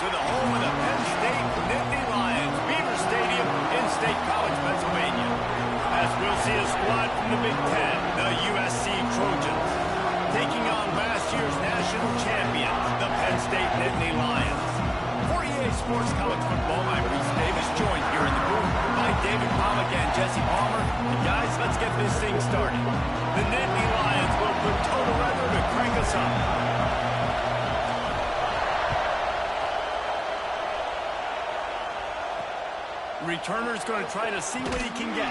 to the home of the Penn State Nittany Lions, Beaver Stadium in State College, Pennsylvania. As we'll see a squad from the Big Ten, the USC Trojans, taking on last year's national champion, the Penn State Nittany Lions. For EA Sports College Football, I'm Reese Davis, joined here in the booth by David Pollack and Jesse Palmer. And guys, let's get this thing started. The Nittany Lions will put total weather to crank us up. Returner's going to try to see what he can get.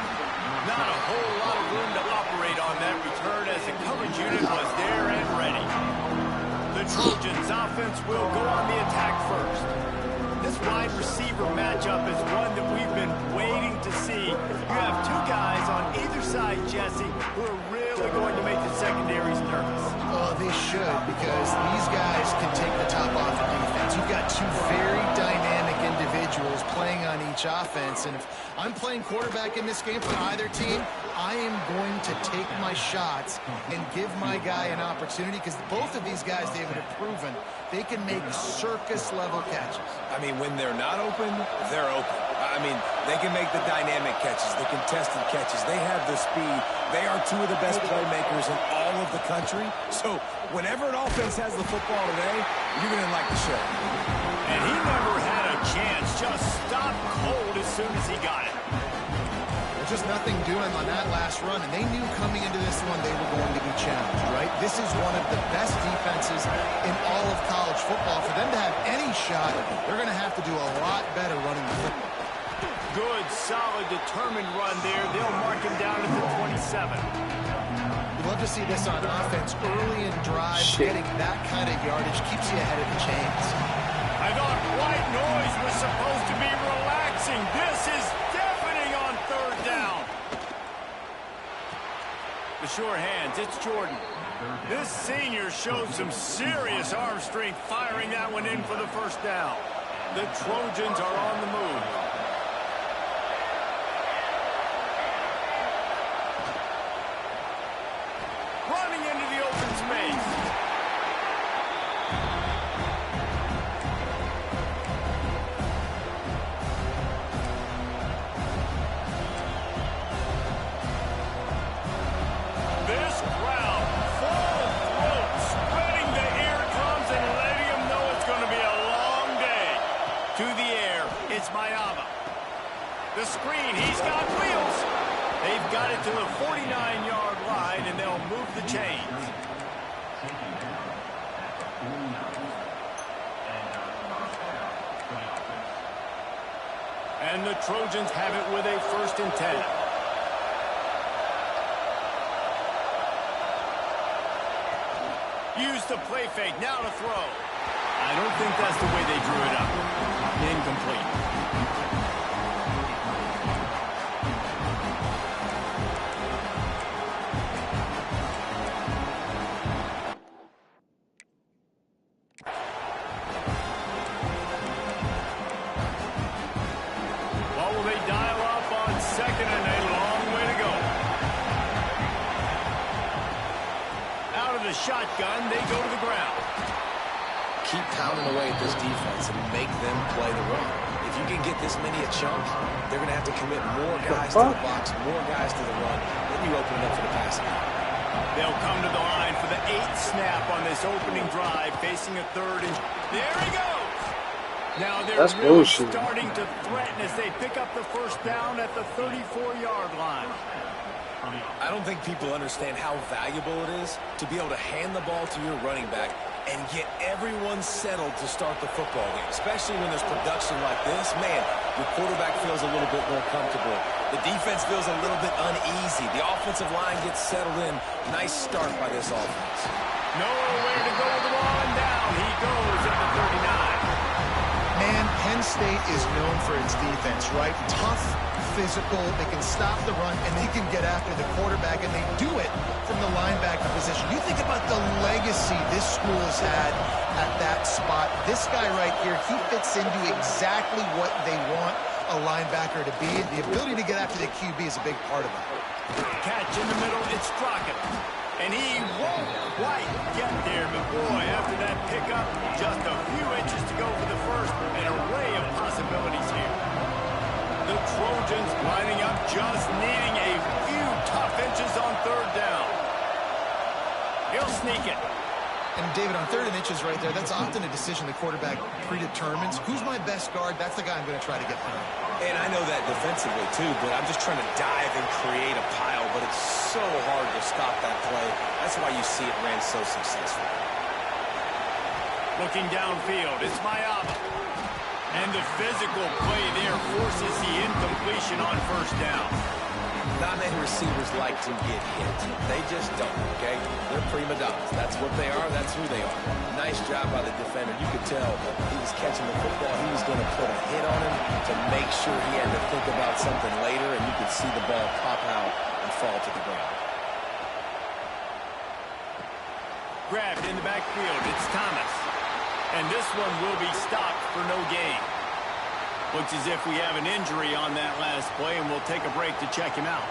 Not a whole lot of room to operate on that return as the coverage unit was there and ready. The Trojans' offense will go on the attack first. This wide receiver matchup is one that we've been waiting to see. You have two guys on either side, Jesse, who are really going to make the secondaries nervous. Well, they should, because these guys can take the top off of defense. You've got two very dynamic individuals playing on each offense, and if I'm playing quarterback in this game for either team, I am going to take my shots and give my guy an opportunity, because both of these guys, David, have proven they can make circus-level catches. I mean, when they're not open, they're open. I mean, they can make the dynamic catches, the contested catches. They have the speed. They are two of the best playmakers in all of the country. So whenever an offense has the football today, you're going to like the show. And he never had a chance, just stopped cold as soon as he got it. Just nothing doing on that last run, and they knew coming into this one they were going to be challenged, right? This is one of the best defenses in all of college football. For them to have any shot, they're going to have to do a lot better running the football. Good, solid, determined run there. They'll mark him down at the 27. We'd love to see this on offense early in drives. Getting that kind of yardage keeps you ahead of the chains. I thought white noise was supposed to be relaxing. This is deafening on third down. The sure hands, it's Jordan. This senior showed some serious arm strength firing that one in for the first down. The Trojans are on the move. Running into the open space. This crowd, full throat, spreading the eardrums and letting them know it's going to be a long day. To the air, it's Ncaa. The screen, he's got wheels. They've got it to the 49-yard line, and they'll move the chains. And the Trojans have it with a 1st and 10. Use the play fake, now to throw. I don't think that's the way they drew it up. Incomplete. What will they dial up on second and a long way to go? Out of the shotgun, they go to the ground. Keep pounding away at this defense and make them play the run. If you can get this many a chunk, they're going to have to commit more guys to the box, more guys to the run. Then you open it up for the passing. They'll come to the line for the 8th snap on this opening drive, facing a 3rd and... There he goes! Now they're really starting to threaten as they pick up the first down at the 34-yard line. I don't think people understand how valuable it is to be able to hand the ball to your running back and get everyone settled to start the football game, especially when there's production like this. Man, your quarterback feels a little bit more comfortable. The defense feels a little bit uneasy. The offensive line gets settled in. Nice start by this offense. Nowhere to go with the ball, and down he goes at the 39. Man, Penn State is known for its defense, right? Tough, physical, they can stop the run, and they can get after the quarterback, and they do it from the linebacker position. You think about the legacy this school has had at that spot. This guy right here, he fits into exactly what they want a linebacker to be. The ability to get after the QB is a big part of it. Catch in the middle, it's Crockett. And he won't quite get there, but boy, after that pickup, just a few inches to go for the first. An array of possibilities here. The Trojans lining up, just needing a few tough inches on third down. He'll sneak it. And David, on 3rd and inches right there, that's often a decision the quarterback predetermines. Who's my best guard? That's the guy I'm going to try to get behind. And I know that defensively, too, but I'm just trying to dive and create a pile, but it's so hard to stop that play. That's why you see it ran so successful. Looking downfield, it's Ncaa. And the physical play there forces the incompletion on first down. Not many receivers like to get hit. They just don't, okay? They're prima donnas. That's what they are. That's who they are. Nice job by the defender. You could tell he was catching the football. He was going to put a hit on him to make sure he had to think about something later, and you could see the ball pop out and fall to the ground. Grabbed in the backfield. It's Thomas. And this one will be stopped for no gain. Looks as if we have an injury on that last play, and we'll take a break to check him out.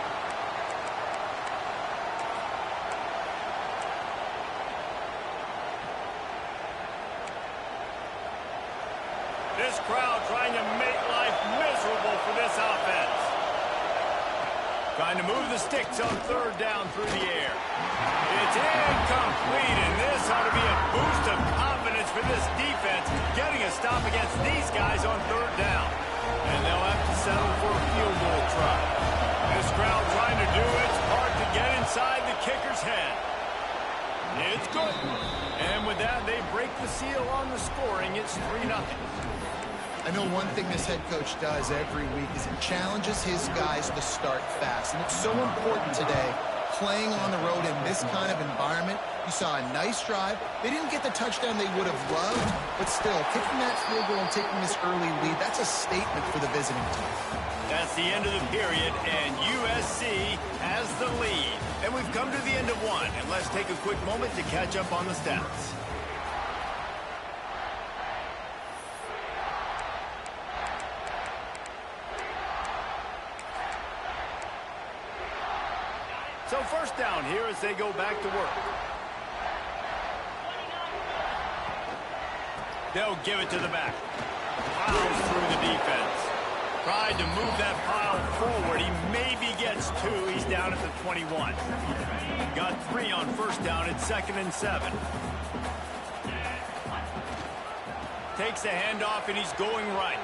This crowd trying to make life miserable for this offense. Trying to move the sticks on third down through the air. It's incomplete, and this ought to be a boost of confidence for this defense, getting a stop against these guys on third down. And they'll have to settle for a field goal try. This crowd trying to do its part to get inside the kicker's head. It's good. And with that, they break the seal on the scoring. It's 3-0. I know one thing this head coach does every week is it challenges his guys to start fast. And it's so important today, playing on the road in this kind of environment. You saw a nice drive. They didn't get the touchdown they would have loved, but still, kicking that field goal and taking this early lead, that's a statement for the visiting team. That's the end of the period, and USC has the lead. And we've come to the end of one, and let's take a quick moment to catch up on the stats. So first down here as they go back to work. They'll give it to the back. Plows through the defense. Tried to move that pile forward. He maybe gets 2. He's down at the 21. Got 3 on first down. It's 2nd and 7. Takes a handoff, and he's going right.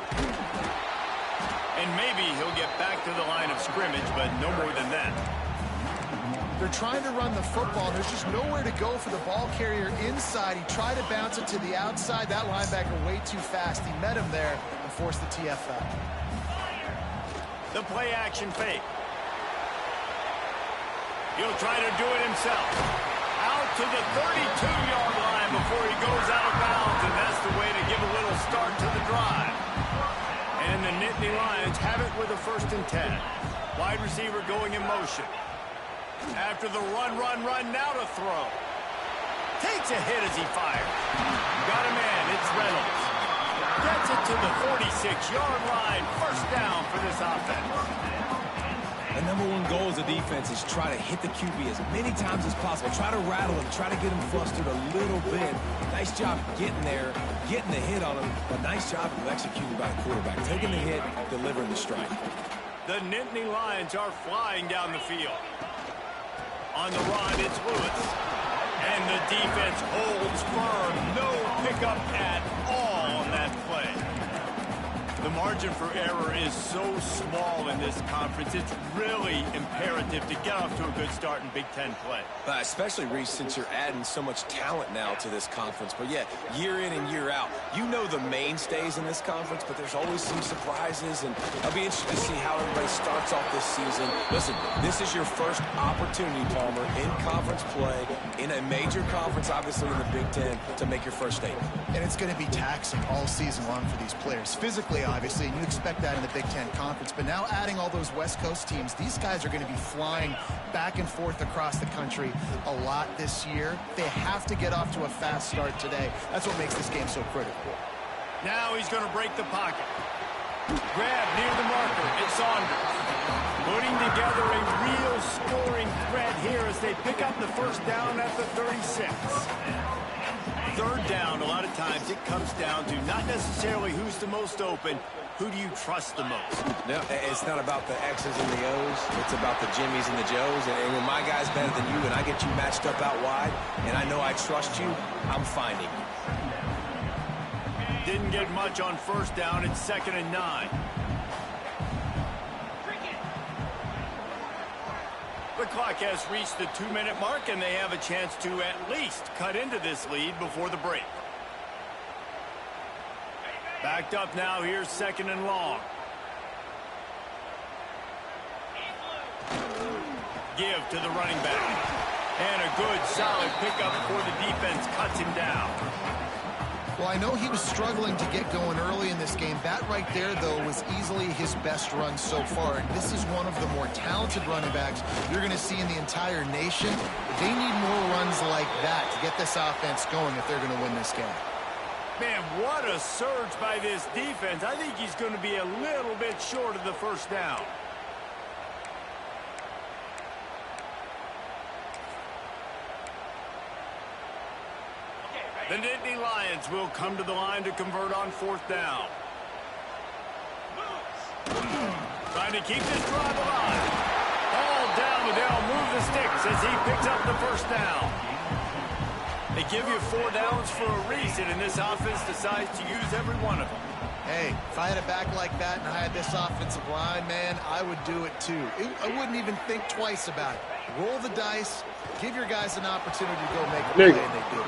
And maybe he'll get back to the line of scrimmage, but no more than that. They're trying to run the football. There's just nowhere to go for the ball carrier inside. He tried to bounce it to the outside. That linebacker way too fast. He met him there and forced the TFL. The play action fake. He'll try to do it himself. Out to the 32-yard line before he goes out of bounds, and that's the way to give a little start to the drive. And the Nittany Lions have it with a 1st and 10. Wide receiver going in motion. After the run, now to throw. Takes a hit as he fires. Got a man, it's Reynolds. Gets it to the 46-yard line. 1st down for this offense. The #1 goal as a defense is try to hit the QB as many times as possible. Try to rattle him, try to get him flustered a little bit. Nice job getting there, getting the hit on him, but nice job of executing by the quarterback. Taking the hit, delivering the strike. The Nittany Lions are flying down the field. On the run, it's Lewis. And the defense holds firm. No pickup at all on that play. The margin for error is so small in this conference. It's really imperative to get off to a good start in Big Ten play. Especially, Reese, since you're adding so much talent now to this conference. But, yeah, year in and year out, you know the mainstays in this conference, but there's always some surprises. And I'll be interested to see how everybody starts off this season. Listen, this is your first opportunity, Palmer, in conference play, in a major conference, obviously in the Big Ten, to make your first statement. And it's going to be taxing all season long for these players. Physically, obviously, and you expect that in the Big Ten Conference. But now adding all those West Coast teams, these guys are going to be flying back and forth across the country a lot this year. They have to get off to a fast start today. That's what makes this game so critical. Now he's going to break the pocket. Grab near the marker. It's Saunders. Putting together a real scoring threat here as they pick up the first down at the 36. Third down, a lot of times it comes down to not necessarily who's the most open, who do you trust the most? No, it's not about the X's and the O's. It's about the Jimmies and the Joes. And when my guy's better than you and I get you matched up out wide and I know I trust you, I'm finding you. Didn't get much on first down. It's 2nd and 9. The clock has reached the 2-minute mark, and they have a chance to at least cut into this lead before the break. Backed up now. Here's 2nd and long. Give to the running back. And a good, solid pickup before the defense cuts him down. Well, I know he was struggling to get going early in this game. That right there, though, was easily his best run so far. And this is one of the more talented running backs you're going to see in the entire nation. They need more runs like that to get this offense going if they're going to win this game. Man, what a surge by this defense. I think he's going to be a little bit short of the first down. The Nittany Lions will come to the line to convert on 4th down. Trying to keep this drive alive. All down, but they'll move the sticks as he picks up the first down. They give you 4 downs for a reason, and this offense decides to use every one of them. Hey, if I had a back like that and I had this offensive line, man, I would do it too. I wouldn't even think twice about it. Roll the dice, give your guys an opportunity to go make a play, and they do.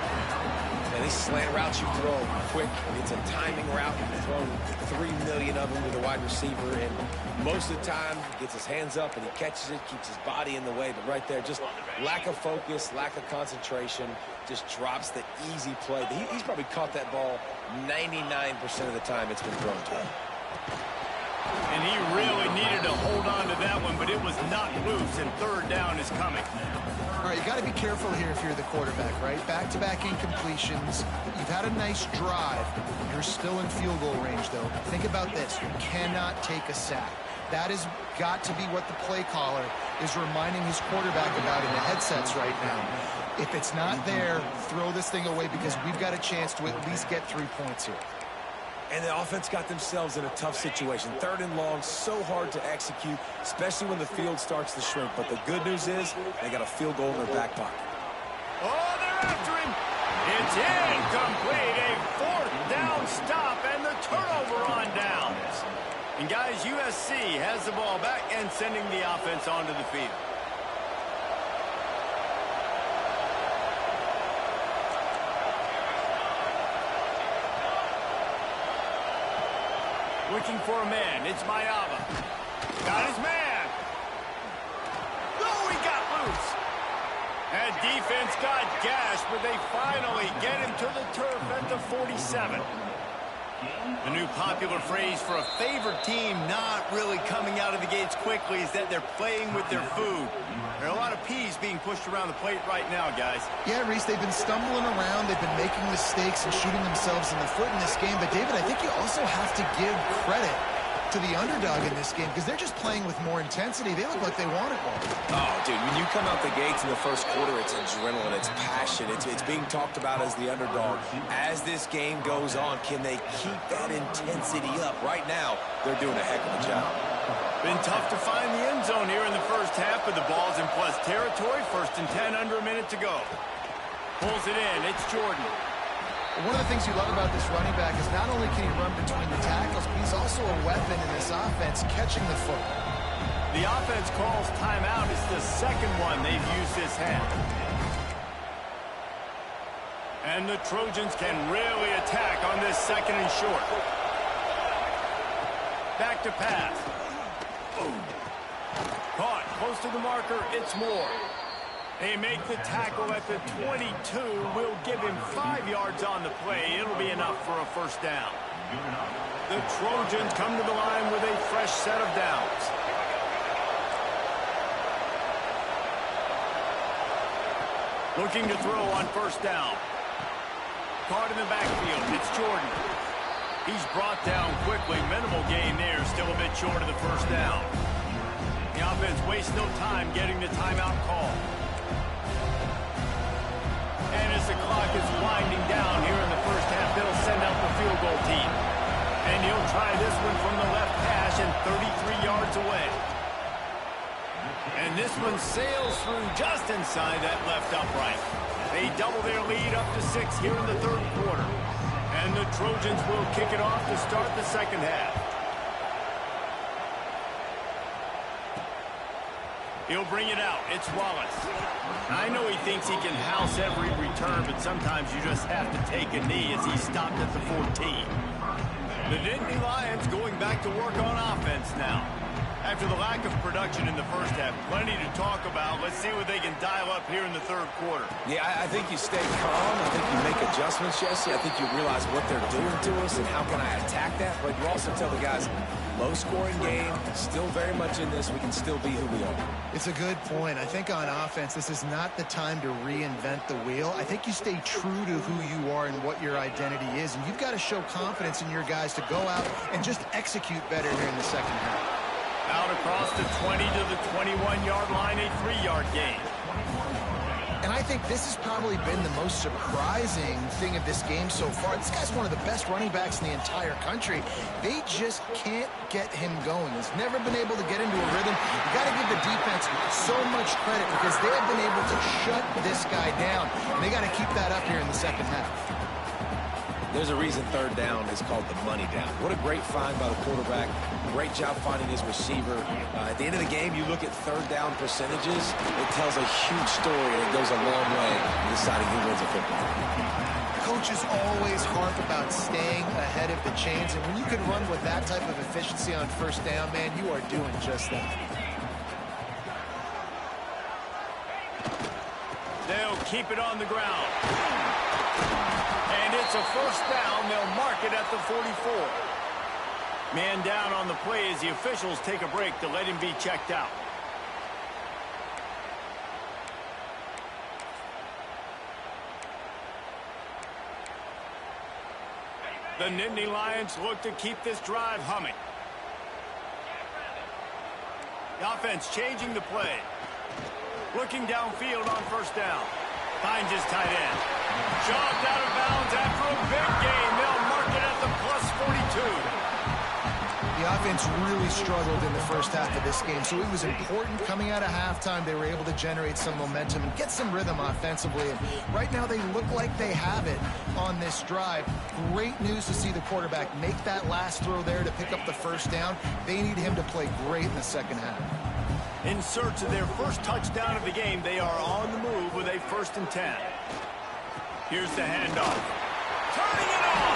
And these slant routes you throw quick. It's a timing route. You've thrown 3 million of them to the wide receiver, and most of the time gets his hands up and he catches it, keeps his body in the way. But right there, just lack of focus, lack of concentration, just drops the easy play. He's probably caught that ball 99% of the time it's been thrown to him. And he really needed to hold on to that one, but it was not loose, and 3rd down is coming. All right, you got to be careful here if you're the quarterback, right? Back-to-back incompletions. You've had a nice drive. You're still in field goal range, though. Think about this. You cannot take a sack. That has got to be what the play caller is reminding his quarterback about in the headsets right now. If it's not there, throw this thing away because we've got a chance to at least get 3 points here. And the offense got themselves in a tough situation. 3rd and long, so hard to execute, especially when the field starts to shrink. But the good news is they got a field goal in their back pocket. Oh, they're after him. It's incomplete. A 4th down stop and the turnover on downs. And, guys, USC has the ball back and sending the offense onto the field. Looking for a man. It's Mayava. Got his man. No, he got loose. And defense got gashed, but they finally get him to the turf at the 47. The new popular phrase for a favored team not really coming out of the gates quickly is that they're playing with their food. There are a lot of peas being pushed around the plate right now, guys. Yeah, Reese, they've been stumbling around. They've been making mistakes and shooting themselves in the foot in this game. But, David, I think you also have to give credit to the underdog in this game because they're just playing with more intensity. They look like they want it more. Oh, dude, when you come out the gates in the first quarter, it's adrenaline, it's passion. It's being talked about as the underdog. As this game goes on, can they keep that intensity up? Right now, they're doing a heck of a job. Been tough to find the end zone here in the first half, but the ball's in plus territory. 1st and 10, under a minute to go. Pulls it in. It's Jordan. One of the things you love about this running back is not only can he run between the tackles, but he's also a weapon in this offense, catching the football. The offense calls timeout. It's the 2nd one they've used this half. And the Trojans can really attack on this 2nd and short. Back to pass. Boom. Caught close to the marker. It's Moore. They make the tackle at the 22. Will give him 5 yards on the play. It'll be enough for a first down. The Trojans come to the line with a fresh set of downs. Looking to throw on first down. Caught in the backfield. It's Jordan. He's brought down quickly. Minimal gain there. Still a bit short of the first down. The offense wastes no time getting the timeout call. And as the clock is winding down here in the first half, they'll send out the field goal team. And he'll try this one from the left hash and 33 yards away. And this one sails through just inside that left upright. They double their lead up to 6 here in the third quarter. And the Trojans will kick it off to start the second half. He'll bring it out. It's Wallace. I know he thinks he can house every return, but sometimes you just have to take a knee as he stopped at the 14. The Nittany Lions going back to work on offense now. After the lack of production in the first half, plenty to talk about. Let's see what they can dial up here in the third quarter. Yeah, I think you stay calm. I think you make adjustments, Jesse. I think you realize what they're doing to us and how can I attack that. But you also tell the guys, low-scoring game, still very much in this. We can still be who we are. It's a good point. I think on offense, this is not the time to reinvent the wheel. I think you stay true to who you are and what your identity is. And you've got to show confidence in your guys to go out and just execute better here in the second half. Out across the 20 to the 21-yard line, a 3-yard gain. And I think this has probably been the most surprising thing of this game so far. This guy's one of the best running backs in the entire country. They just can't get him going. He's never been able to get into a rhythm. You got to give the defense so much credit because they have been able to shut this guy down. And they got to keep that up here in the second half. There's a reason third down is called the money down. What a great find by the quarterback. Great job finding his receiver. At the end of the game, you look at third down percentages. It tells a huge story, and it goes a long way in deciding who wins a football game. Coaches always harp about staying ahead of the chains, and when you can run with that type of efficiency on first down, man, you are doing just that. They'll keep it on the ground. And it's a first down. They'll mark it at the 44. Man down on the play as the officials take a break to let him be checked out. The Nittany Lions look to keep this drive humming. The offense changing the play. Looking downfield on first down. Finds his tight end. Shoved out of bounds after a big gain. They'll mark it at the +42. The offense really struggled in the first half of this game, so it was important coming out of halftime. They were able to generate some momentum and get some rhythm offensively. And right now they look like they have it on this drive. Great news to see the quarterback make that last throw there to pick up the first down. They need him to play great in the second half. In search of their first touchdown of the game, they are on the move with a 1st and 10. Here's the handoff. Turning it on.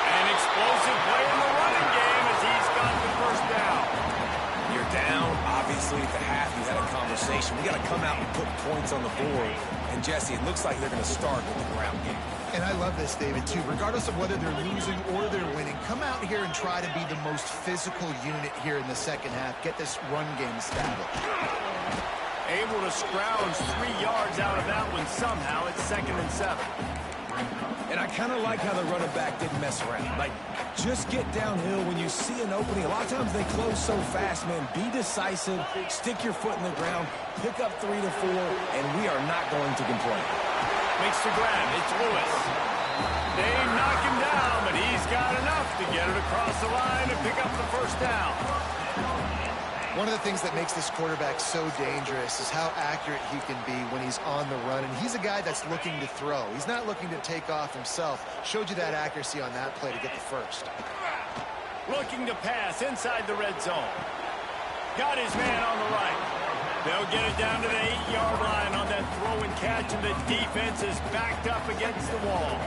An explosive play in the running game as he's got the first down. You're down. Obviously, at the half, you had a conversation. We got to come out and put points on the board. And, Jesse, it looks like they're going to start with the ground game. And I love this, David, too. Regardless of whether they're losing or they're winning, come out here and try to be the most physical unit here in the second half. Get this run game established. Able to scrounge 3 yards out of that one somehow. It's 2nd and 7. And I kind of like how the running back didn't mess around. Like, just get downhill when you see an opening. A lot of times they close so fast, man. Be decisive. Stick your foot in the ground. Pick up 3 to 4, and we are not going to complain. Makes the grab. It's Lewis. They knock him down, but he's got enough to get it across the line and pick up the first down. One of the things that makes this quarterback so dangerous is how accurate he can be when he's on the run. And he's a guy that's looking to throw. He's not looking to take off himself. Showed you that accuracy on that play to get the first. Looking to pass inside the red zone. Got his man on the right. They'll get it down to the 8-yard line on that throw and catch, and the defense is backed up against the wall.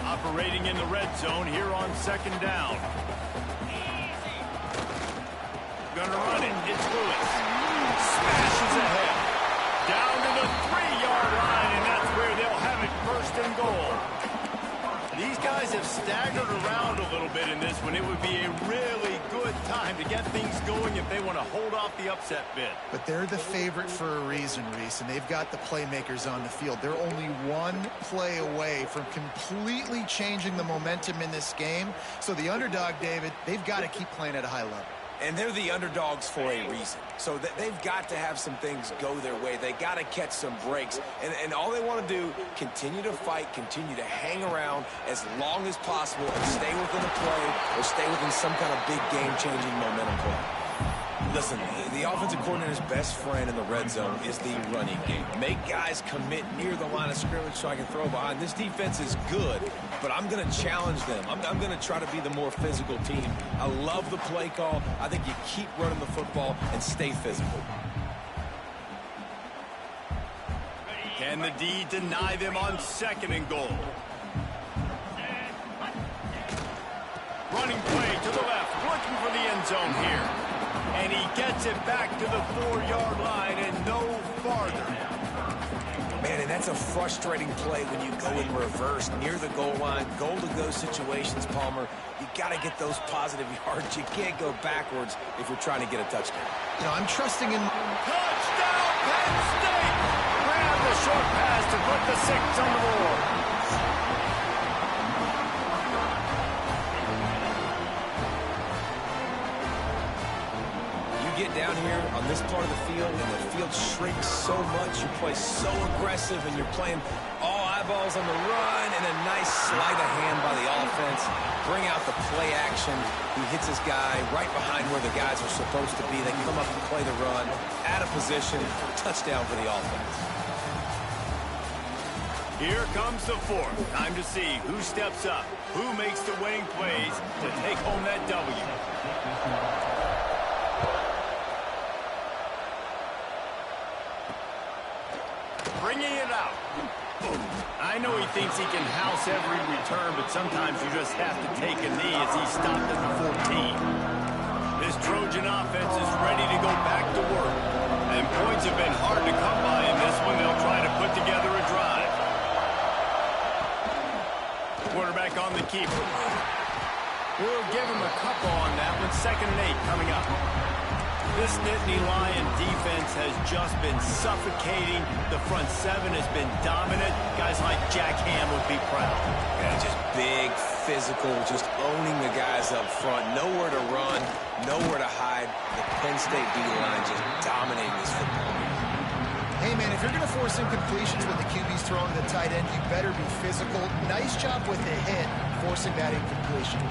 Operating in the red zone here on 2nd down. Gonna run it. It's Lewis. Smashes ahead. Down to the 3-yard line, and that's where they'll have it 1st and goal. These guys guys have staggered around a little bit in this one. It would be a really good time to get things going if they want to hold off the upset bid. But they're the favorite for a reason, Reese, and they've got the playmakers on the field. They're only one play away from completely changing the momentum in this game. So the underdog, David, they've got to keep playing at a high level. And they're the underdogs for a reason. So they've got to have some things go their way. They got to catch some breaks. And all they want to do, continue to fight, continue to hang around as long as possible and stay within a play or stay within some kind of big game-changing momentum play. Listen, the offensive coordinator's best friend in the red zone is the running game. Make guys commit near the line of scrimmage so I can throw behind. This defense is good, but I'm going to challenge them. I'm going to try to be the more physical team. I love the play call. I think you keep running the football and stay physical. Can the D deny them on 2nd and goal? Running play to the left, looking for the end zone here. And he gets it back to the 4-yard line and no farther. Man, and that's a frustrating play when you go in reverse near the goal line. Goal-to-go situations, Palmer. You got to get those positive yards. You can't go backwards if you're trying to get a touchdown. You know, I'm trusting in... Touchdown, Penn State! Grab the short pass to put the 6 on the board. Get down here on this part of the field, and the field shrinks so much. You play so aggressive, and you're playing all eyeballs on the run, and a nice sleight of hand by the offense. Bring out the play action. He hits his guy right behind where the guys are supposed to be. They come up and play the run, out of position, touchdown for the offense. Here comes the 4th. Time to see who steps up, who makes the winning plays to take home that W. Bringing it out. I know he thinks he can house every return, but sometimes you just have to take a knee as he stopped at the 14. This Trojan offense is ready to go back to work. And points have been hard to come by in this one. They'll try to put together a drive. Quarterback on the keeper. We'll give him a couple on that one. 2nd and 8 coming up. This Nittany Lion defense has just been suffocating. The front 7 has been dominant. Guys like Jack Ham would be proud. Yeah, just big, physical, just owning the guys up front. Nowhere to run, nowhere to hide. The Penn State D-line just dominating this football game. Hey, man, if you're going to force incompletions when the QB's throwing the tight end, you better be physical. Nice job with the hit, forcing that incompletion.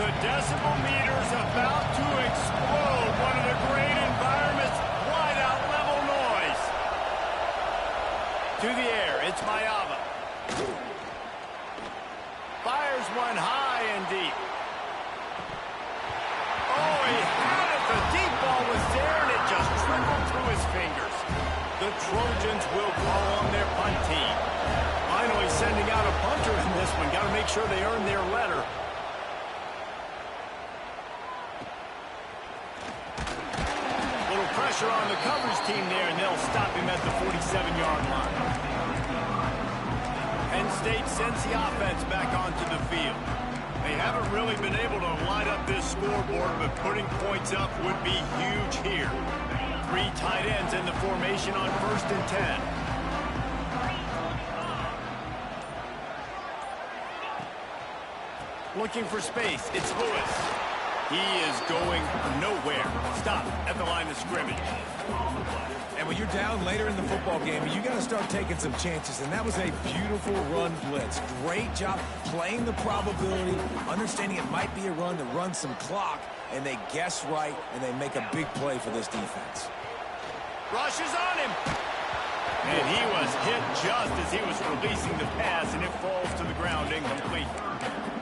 The decibel meter's about to explode. One of the great environments. Wide out level noise. To the air, it's Mayava. Fires one high and deep. Oh, he had it. The deep ball was there, and it just trickled through his fingers. The Trojans will call on their punt team. Finally sending out a punter in this one. Got to make sure they earn their letter. Pressure on the coverage team there, and they'll stop him at the 47-yard line. Penn State sends the offense back onto the field. They haven't really been able to line up this scoreboard, but putting points up would be huge here. 3 tight ends in the formation on 1st and 10. Looking for space. It's Lewis. He is going nowhere. Stop at the line of scrimmage. And when you're down later in the football game, you got to start taking some chances. And that was a beautiful run blitz. Great job playing the probability, understanding it might be a run to run some clock, and they guess right, and they make a big play for this defense. Rushes on him. And he was hit just as he was releasing the pass, and it falls to the ground incomplete.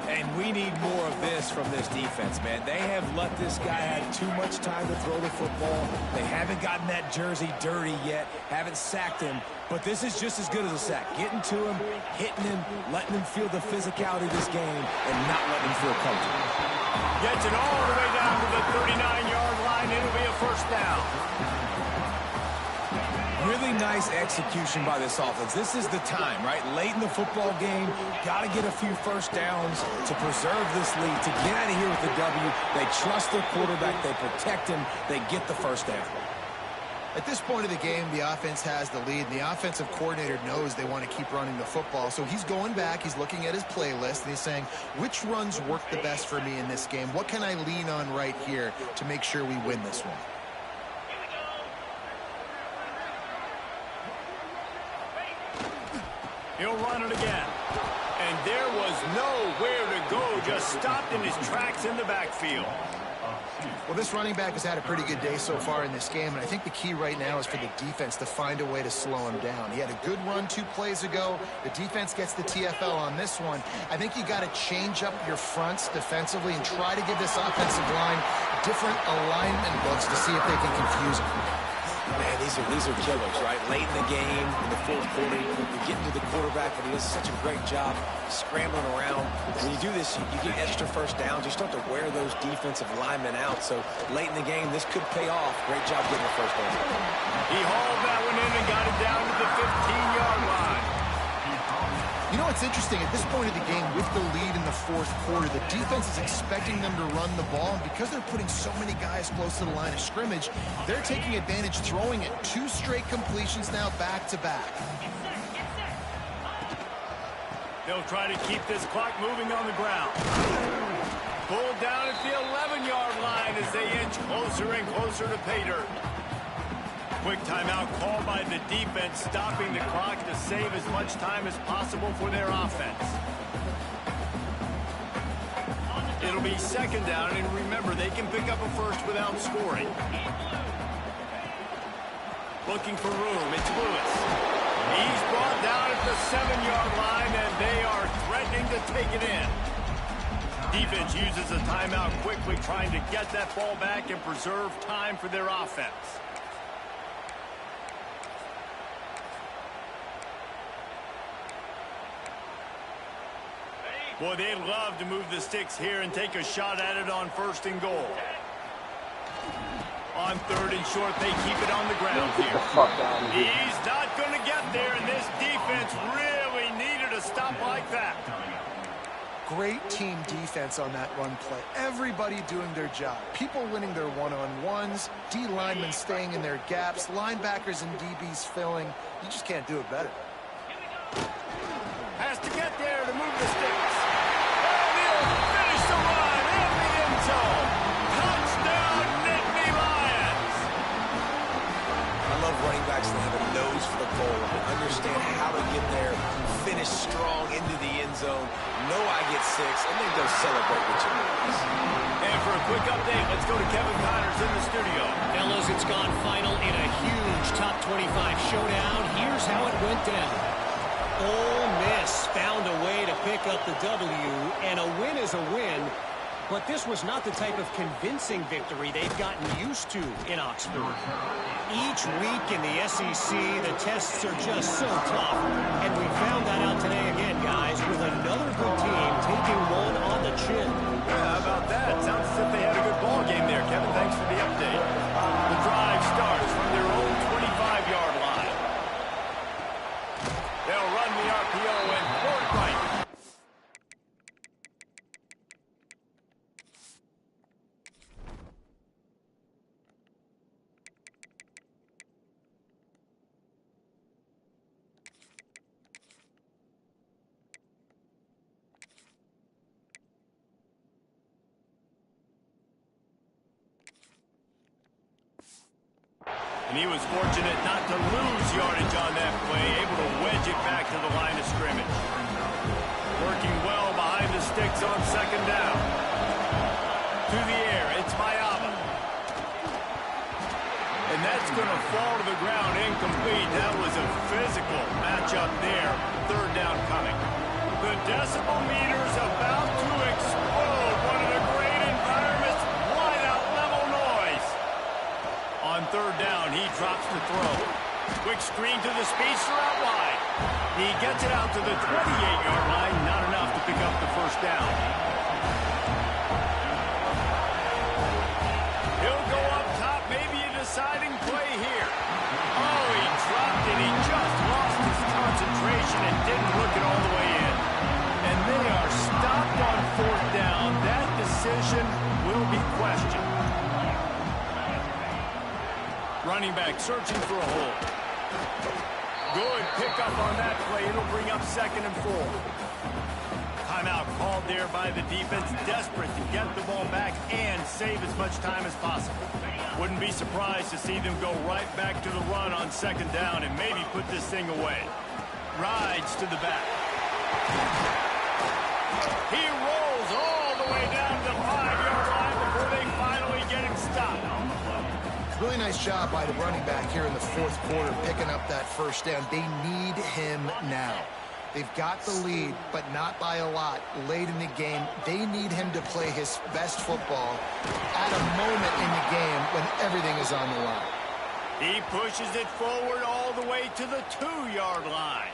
And we need more of this from this defense, man. They have let this guy have too much time to throw the football. They haven't gotten that jersey dirty yet, haven't sacked him. But this is just as good as a sack. Getting to him, hitting him, letting him feel the physicality of this game, and not letting him feel comfortable. Gets it all the way down to the 39-yard line. It'll be a 1st down. Really nice execution by this offense. This is the time, right? Late in the football game, got to get a few first downs to preserve this lead, to get out of here with the W. They trust their quarterback. They protect him. They get the first down. At this point of the game, the offense has the lead, and the offensive coordinator knows they want to keep running the football. So he's going back, he's looking at his playlist, and he's saying, which runs work the best for me in this game? What can I lean on right here to make sure we win this one? He'll run it again. And there was nowhere to go, just stopped in his tracks in the backfield. Well, this running back has had a pretty good day so far in this game, and I think the key right now is for the defense to find a way to slow him down. He had a good run 2 plays ago. The defense gets the TFL on this one. I think you got to change up your fronts defensively and try to give this offensive line different alignment looks to see if they can confuse him. Man, these are killers, right? Late in the game, in the fourth quarter, you're getting to the quarterback, and he does such a great job scrambling around. When you do this, you get extra first downs. You start to wear those defensive linemen out. So late in the game, this could pay off. Great job getting the first down. He hauled that one in and got it down to the 15-yard line. You know what's interesting? At this point of the game, with the lead in the fourth quarter, the defense is expecting them to run the ball, and because they're putting so many guys close to the line of scrimmage, they're taking advantage, throwing it 2 straight completions now back-to-back. They'll try to keep this clock moving on the ground. Pulled down at the 11-yard line as they inch closer and closer to pay dirt. Quick timeout called by the defense, stopping the clock to save as much time as possible for their offense. It'll be second down, and remember, they can pick up a first without scoring. Looking for room, it's Lewis. He's brought down at the 7-yard line, and they are threatening to take it in. Defense uses a timeout quickly, trying to get that ball back and preserve time for their offense. Boy, they'd love to move the sticks here and take a shot at it on 1st and goal. On 3rd and short, they keep it on the ground here. He's not going to get there, and this defense really needed a stop like that. Great team defense on that run play. Everybody doing their job. People winning their one-on-ones, D linemen staying in their gaps, linebackers and DBs filling. You just can't do it better. Has to get there to move the sticks. And he'll finish the run in the end zone. Touchdown, Nittany Lions. I love running backs that have a nose for the goal and understand how to get there, finish strong into the end zone, know I get 6, and then go celebrate with your boys. And for a quick update, let's go to Kevin Connors in the studio. Fellas, it's gone final in a huge top 25 showdown. Here's how it went down. Ole Miss found a way to pick up the W, and a win is a win, but this was not the type of convincing victory they've gotten used to in Oxford. Each week in the SEC, the tests are just so tough, and we found that out today again, guys, with another good team taking one on the chin. Yeah, how about that? Sounds as if they had a good ball game there, Kevin. Thanks for the update. The drive starts from their own 25-yard line. They'll run the RPO and throw it right. And he was fortunate not to lose yardage on that play, able to wedge it back to the line of scrimmage. Working well behind the sticks on 2nd down. To the air, it's Mayaba. And that's going to fall to the ground incomplete. That was a physical matchup there. 3rd down coming. The decibel meter's about to explode. One of the great environments, wide out level noise. On 3rd down, he drops to throw. Quick screen to the speedster out wide. He gets it out to the 28-yard line. Not enough to pick up the 1st down. He'll go up top. Maybe a deciding play here. Oh, he drops quarterback searching for a hole. Good pickup on that play. It'll bring up 2nd and 4. Timeout called there by the defense, desperate to get the ball back and save as much time as possible. Wouldn't be surprised to see them go right back to the run on 2nd down and maybe put this thing away. Rides to the back. He rolls all the way down to the 5-yard line before they finally get him stopped. Really nice job by the running back here in the 4th quarter, picking up that 1st down. They need him now. They've got the lead, but not by a lot late in the game. They need him to play his best football at a moment in the game when everything is on the line. He pushes it forward all the way to the 2-yard line.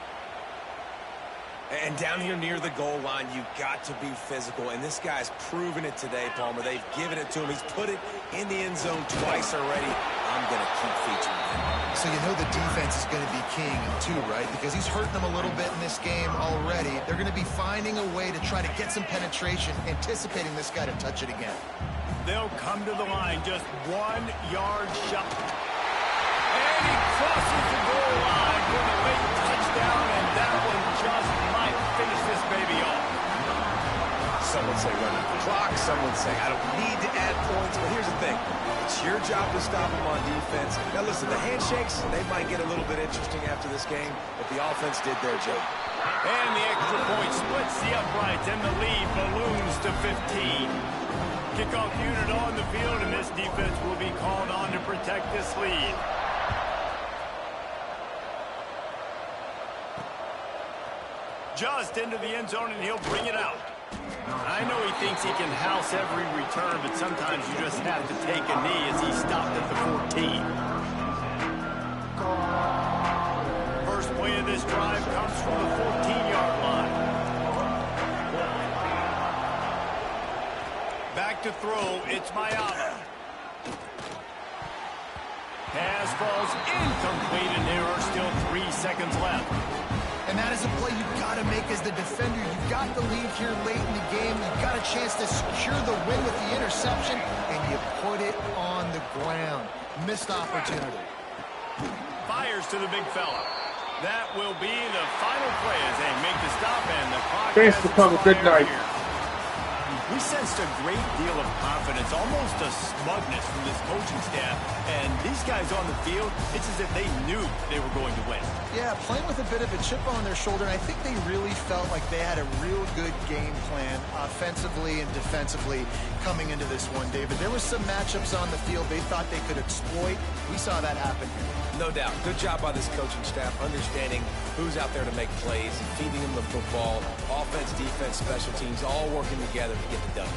And down here near the goal line, you've got to be physical. And this guy's proven it today, Palmer. They've given it to him. He's put it in the end zone twice already. I'm going to keep featuring him. So you know the defense is going to be king too, right? Because he's hurting them a little bit in this game already. They're going to be finding a way to try to get some penetration, anticipating this guy to touch it again. They'll come to the line just 1-yard shot. And he crosses the goal line for the late touchdown, and that one just might finish this baby off. Some would say run out the clock. Some would say I don't need to add points. But here's the thing. It's your job to stop them on defense. Now, listen, the handshakes, they might get a little bit interesting after this game, but the offense did their job. And the extra point splits the uprights, and the lead balloons to 15. Kickoff unit on the field, and this defense will be called on to protect this lead. Just into the end zone, and he'll bring it out. I know he thinks he can house every return, but sometimes you just have to take a knee as he stopped at the 14. First play of this drive comes from the 14-yard line. Back to throw, it's Ncaa. Pass falls incomplete, and there are still 3 seconds left. And that is a play you've got to make as the defender. You've got the lead here late in the game. You've got a chance to secure the win with the interception, and you put it on the ground. Missed opportunity. Fires to the big fella. That will be the final play as they make the stop, and the clock Thanks for coming. Good night. Here. We sensed a great deal of confidence, almost a smugness from this coaching staff. And these guys on the field, it's as if they knew they were going to win. Yeah, playing with a bit of a chip on their shoulder, and I think they really felt like they had a real good game plan offensively and defensively coming into this one, David. There were some matchups on the field they thought they could exploit. We saw that happen here. No doubt. Good job by this coaching staff, understanding who's out there to make plays and feeding them the football. Offense, defense, special teams, all working together to get the done.